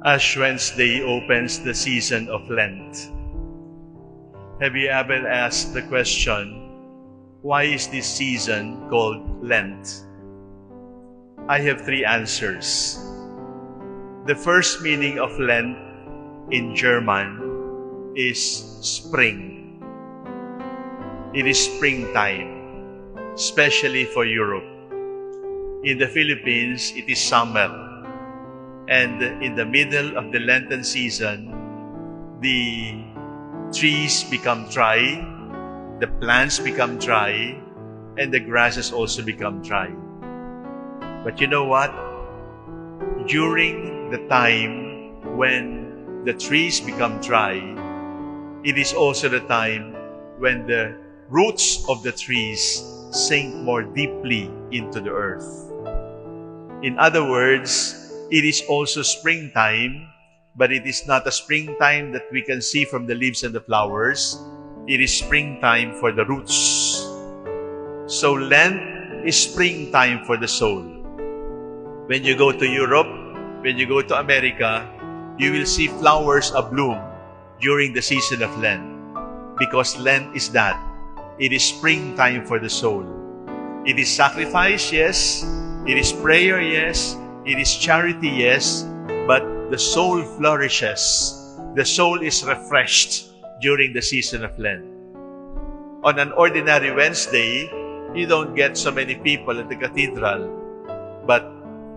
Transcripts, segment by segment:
Ash Wednesday opens the season of Lent. Have you ever asked the question, why is this season called Lent? I have three answers. The first meaning of Lent in German is spring. It is springtime, especially for Europe. In the Philippines, it is summer. And in the middle of the Lenten season, the trees become dry, the plants become dry, and the grasses also become dry. But you know what? During the time when the trees become dry, it is also the time when the roots of the trees sink more deeply into the earth. In other words, it is also springtime, but it is not a springtime that we can see from the leaves and the flowers. It is springtime for the roots. So Lent is springtime for the soul. When you go to Europe, when you go to America, you will see flowers abloom during the season of Lent. Because Lent is that. It is springtime for the soul. It is sacrifice, yes. It is prayer, yes. It is charity, yes, but the soul flourishes. The soul is refreshed during the season of Lent. On an ordinary Wednesday, you don't get so many people at the cathedral. But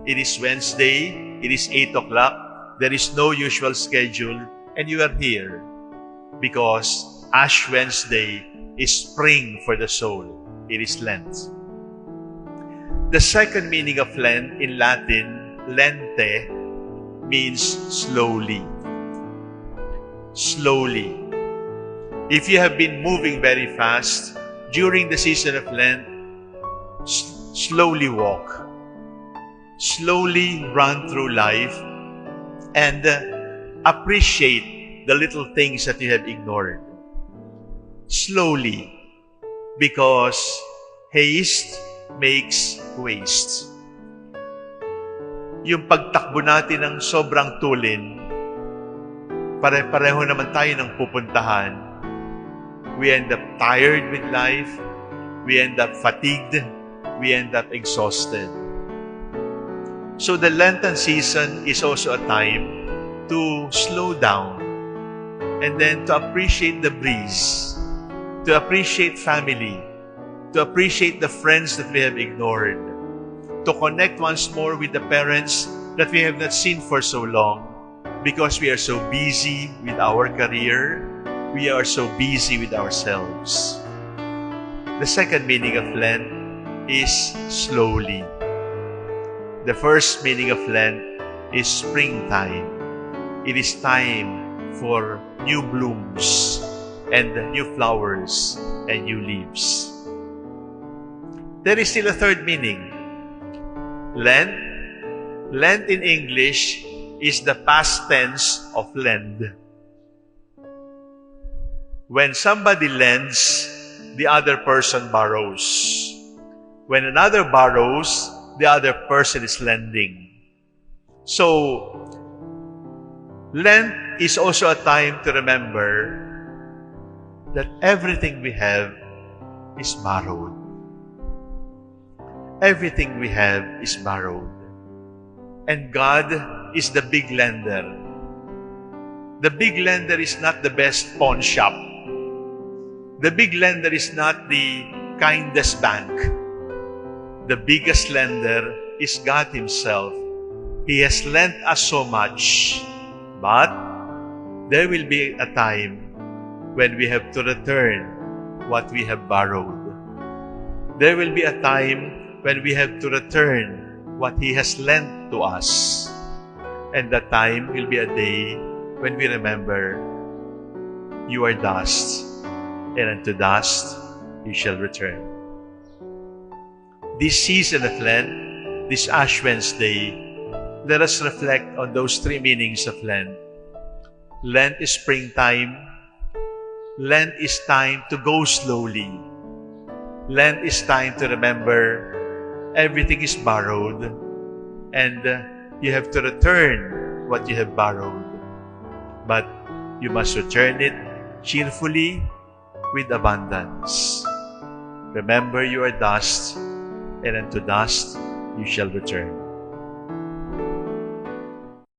it is Wednesday, it is 8 o'clock, there is no usual schedule, and you are here. Because Ash Wednesday is spring for the soul. It is Lent. The second meaning of Lent in Latin, lente, means slowly. Slowly. If you have been moving very fast during the season of Lent, slowly walk. Slowly run through life and appreciate the little things that you have ignored. Slowly, because haste makes waste. Yung pagtakbo natin ng sobrang tulin, pare-pareho naman tayo ng pupuntahan. We end up tired with life. We end up fatigued. We end up exhausted. So the Lenten season is also a time to slow down and then to appreciate the breeze, to appreciate family, to appreciate the friends that we have ignored, to connect once more with the parents that we have not seen for so long because we are so busy with our career, we are so busy with ourselves. The second meaning of Lent is slowly. The first meaning of Lent is springtime. It is time for new blooms and new flowers and new leaves. There is still a third meaning. Lent in English is the past tense of lend. When somebody lends, the other person borrows. When another borrows, the other person is lending. So, Lent is also a time to remember that everything we have is borrowed. Everything we have is borrowed. And God is the big lender. The big lender is not the best pawn shop. The big lender is not the kindest bank. The biggest lender is God Himself. He has lent us so much, but there will be a time when we have to return what we have borrowed. There will be a time when we have to return what He has lent to us. And that time will be a day when we remember, you are dust, and unto dust you shall return. This season of Lent, this Ash Wednesday, let us reflect on those three meanings of Lent. Lent is springtime. Lent is time to go slowly. Lent is time to remember everything is borrowed and you have to return what you have borrowed, but you must return it cheerfully with abundance. Remember, you are dust, and unto dust you shall return.